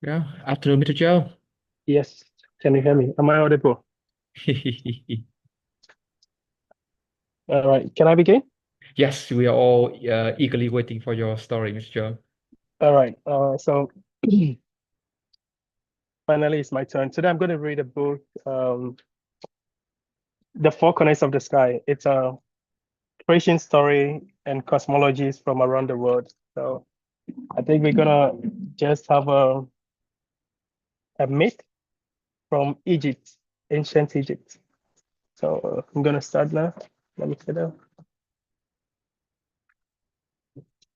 Yeah, afternoon, Mr. Joe. Yes, can you hear me? Am I audible? All right, can I begin? Yes, we are all eagerly waiting for your story, Mr. Joe. All right, so finally it's my turn. Today I'm going to read a book, The Four Corners of the Sky. It's a creation story and cosmologies from around the world. So I think we're gonna just have a myth from Egypt, ancient Egypt. So I'm gonna start now. Let me sit down.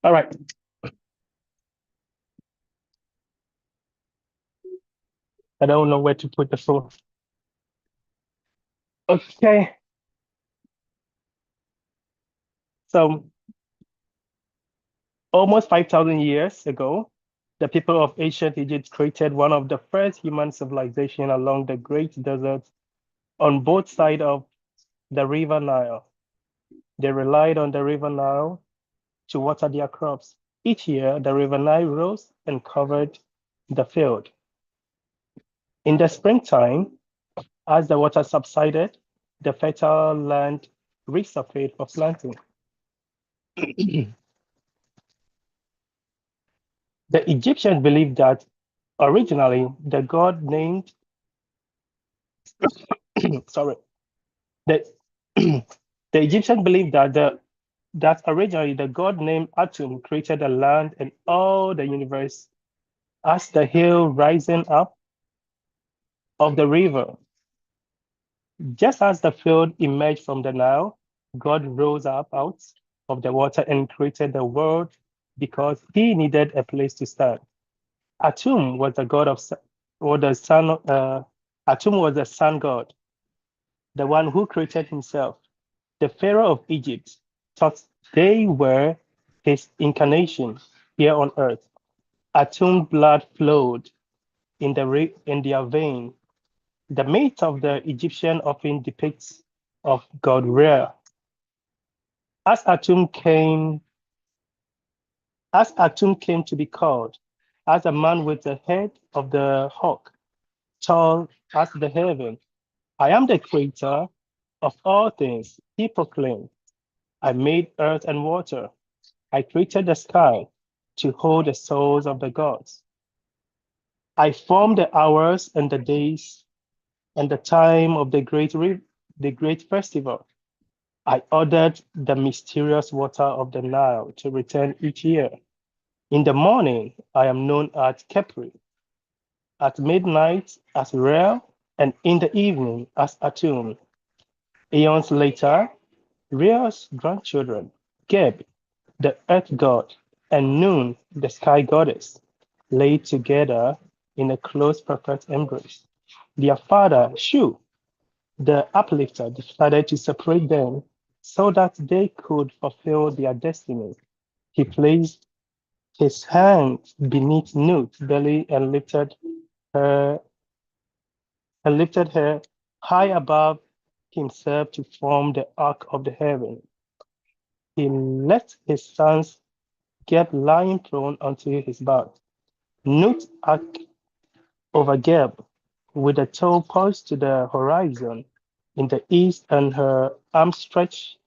All right, I don't know where to put the phone. Okay, so almost 5,000 years ago, the people of ancient Egypt created one of the first human civilization along the Great Desert on both sides of the River Nile. They relied on the River Nile to water their crops. Each year, the River Nile rose and covered the field. In the springtime, as the water subsided, the fertile land resurfaced for planting. The Egyptians believed that originally the god named, sorry, the, the Egyptians believed that originally the god named Atum created the land and all the universe as the hill rising up of the river. Just as the field emerged from the Nile, God rose up out of the water and created the world because he needed a place to stand. Atum was the god of or the sun. Atum was the sun god, the one who created himself. The Pharaoh of Egypt thought they were his incarnation here on earth. Atum blood flowed in their vein. The myth of the Egyptian often depicts of God Ra. As Atum came, as Atum came to be called, as a man with the head of the hawk, tall as the heaven. I am the creator of all things, he proclaimed. I made earth and water. I created the sky to hold the souls of the gods. I formed the hours and the days and the time of the great festival. I ordered the mysterious water of the Nile to return each year. In the morning, I am known as Kepri, at midnight as Rel, and in the evening as Atum. Eons later, Rea's grandchildren, Geb, the earth god, and Nun, the sky goddess, lay together in a close, perfect embrace. Their father, Shu, the uplifter, decided to separate them so that they could fulfill their destiny. He placed his hand beneath Nut's belly her and lifted her high above himself to form the arc of the heaven. He let his sons get lying prone onto his back. Nut arc over Geb, with a toe poised to the horizon in the east and her arm stretched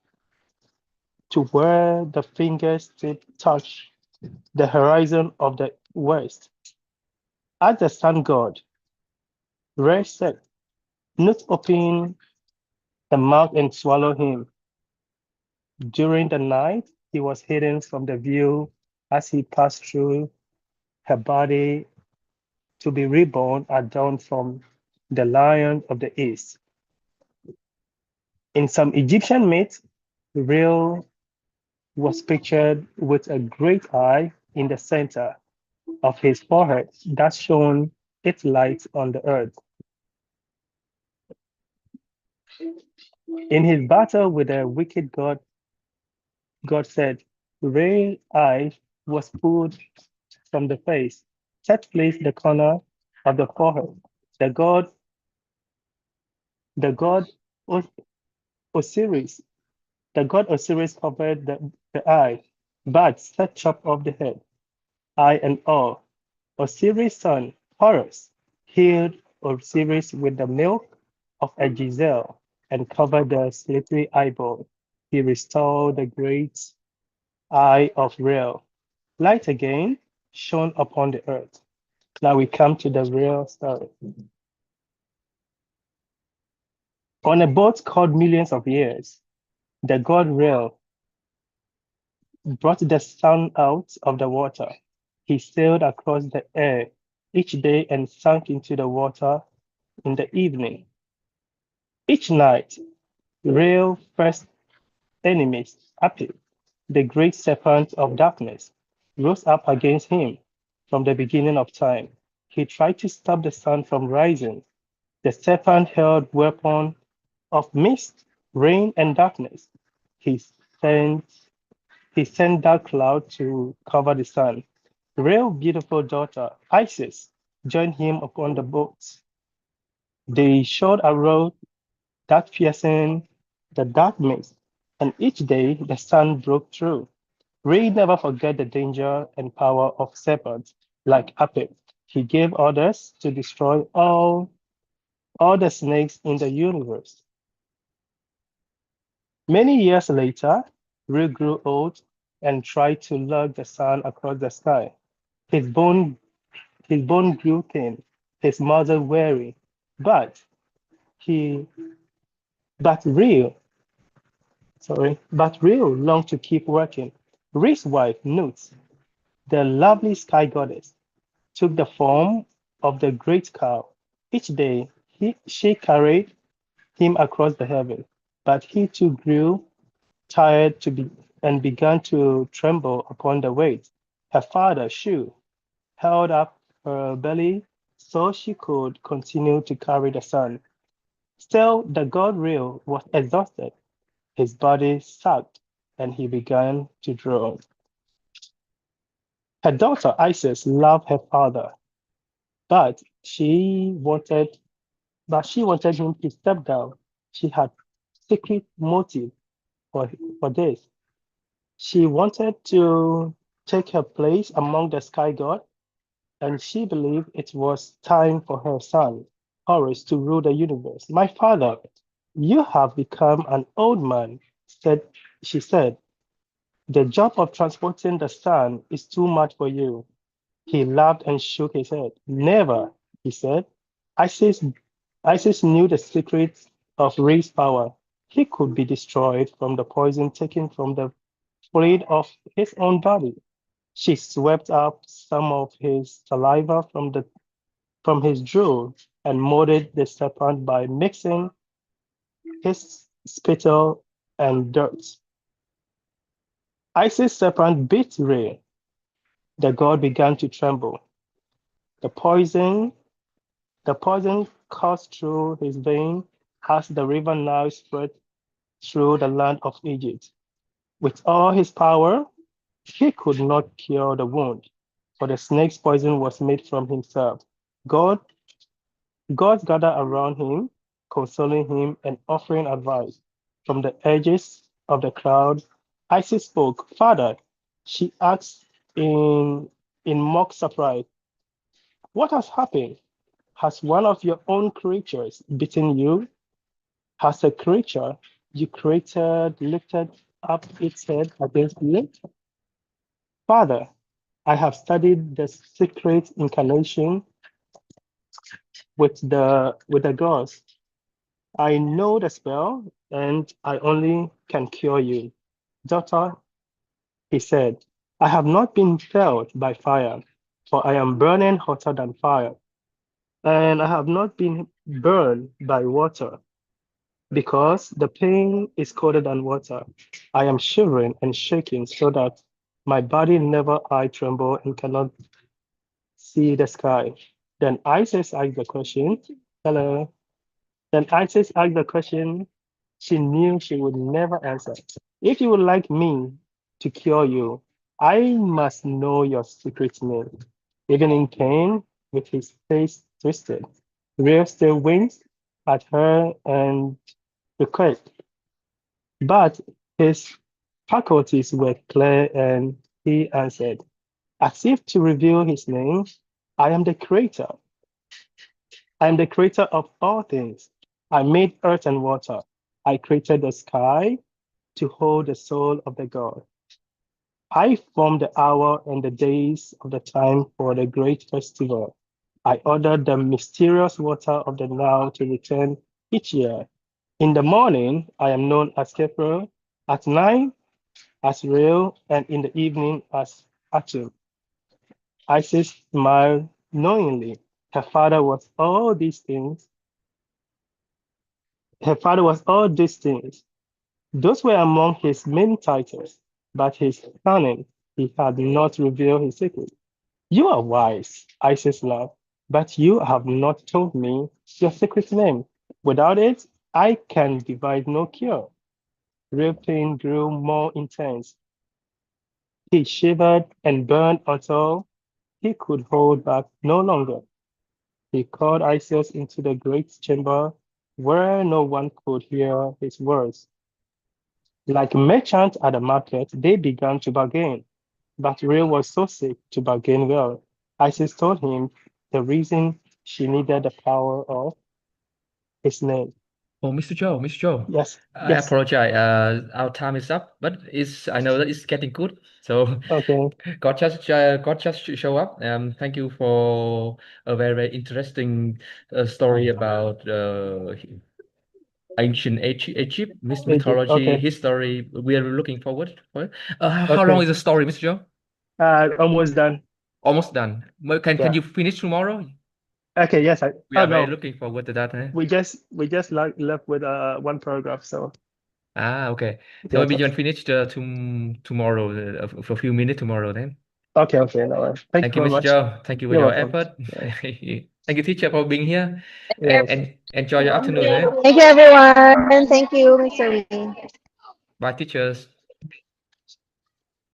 to where the fingertip touched the horizon of the west. As the sun god, Re said, Nut opened the mouth and swallowed him. During the night, he was hidden from the view as he passed through her body to be reborn at dawn from the lion of the east. In some Egyptian myths, Re was pictured with a great eye in the center of his forehead that shone its light on the earth. In his battle with the wicked god, God said, Re's eye was pulled from the face. Set placed the corner of the forehead. The god, the god Osiris The god Osiris covered the eye, but set chop off the head, eye and all. Osiris' son, Horus, healed Osiris with the milk of a gazelle and covered the slippery eyeball. He restored the great eye of Re. Light again shone upon the earth. Now we come to the real story. On a boat called Millions of Years, the god Re brought the sun out of the water. He sailed across the air each day and sank into the water in the evening. Each night, Re's first enemies, Apis, the great serpent of darkness, rose up against him from the beginning of time. He tried to stop the sun from rising. The serpent held weapon of mist, rain, and darkness. He sent he sent dark cloud to cover the sun. Real beautiful daughter, Isis, joined him upon the boat. They shot a road that piercing the dark mist, and each day the sun broke through. Re never forget the danger and power of serpents like Apis. He gave orders to destroy all the snakes in the universe. Many years later, Re grew old and tried to lug the sun across the sky. His bone, his bone grew thin, his muscle weary, but he, but Re, but Re longed to keep working. Re's wife, Nut, the lovely sky goddess, took the form of the great cow. Each day, she carried him across the heaven, but he too grew tired and began to tremble upon the weight. Her father, Shu, held up her belly so she could continue to carry the sun. Still, the god Re was exhausted. His body sagged, and he began to drown. Her daughter Isis loved her father, but she wanted him to step down. She had secret motive for this. She wanted to take her place among the sky god, and she believed it was time for her son, Horus, to rule the universe. My father, you have become an old man, she said. The job of transporting the sun is too much for you. He laughed and shook his head. Never, he said. Isis, Isis knew the secret of Re's power. He could be destroyed from the poison taken from the fluid of his own body. She swept up some of his saliva from his drool and molded the serpent by mixing his spittle and dirt. Isis' serpent bit Re. The god began to tremble. The poison coursed through his vein as the river Nile spread through the land of Egypt. With all his power, he could not cure the wound, for the snake's poison was made from himself. Gods gathered around him, consoling him and offering advice. From the edges of the crowd, Isis spoke. Father, she asked in mock surprise, what has happened? Has one of your own creatures bitten you? Has a creature you created lifted up its head against you? Father, I have studied the secret incarnation with the gods. I know the spell, and I only can cure you. Daughter, he said, I have not been felled by fire, for I am burning hotter than fire. And I have not been burned by water, because the pain is colder than water. I am shivering and shaking so that my body never I tremble and cannot see the sky. Then Isis asked the question. Hello. Then Isis asked the question she knew she would never answer. If you would like me to cure you, I must know your secret name. Even in pain, with his face twisted, Real still winks at her and requests, but His faculties were clear, and he answered, as if to reveal his name, I am the creator. I am the creator of all things. I made earth and water. I created the sky to hold the soul of the God. I formed the hour and the days of the time for the great festival. I ordered the mysterious water of the Nile to return each year. In the morning, I am known as Kepro, at night as Rael, and in the evening as Atum. Isis smiled knowingly. Her father was all these things. Her father was all these things. Those were among his many titles, but his cunning, he had not revealed his secret. You are wise, Isis laughed, but you have not told me your secret name. Without it, I can devise no cure. Real pain grew more intense. He shivered and burned until he could hold back no longer. He called Isis into the great chamber where no one could hear his words. Like merchants at the market, they began to bargain. But Ray was so sick to bargain well. Isis told him the reason she needed the power of his name. Oh, Mr. Joe, Mr. Joe, Yes, I yes. apologize. Our time is up, but I know that it's getting good. So Okay. God just show up. Thank you for a very, very interesting story about ancient Egypt, Egypt. mythology, Okay. history. We are looking forward for it. How long Okay. is the story, Mr. Joe? Almost done. Almost done. Well, can Yeah. you finish tomorrow? Okay. Yes. We Oh are very no. looking forward to that. Eh? We just left with one paragraph. So Okay. So yeah. maybe you can finish tomorrow, for a few minutes tomorrow then. Okay. Okay. No worries. Thank you Thank you, very Mr. much. Joe. Thank you for You're your welcome. effort. Yeah. Thank you, teacher, for being here. Yes. And enjoy your afternoon. Eh? Thank you, everyone. Thank you, Mr. Wee. Bye, teachers.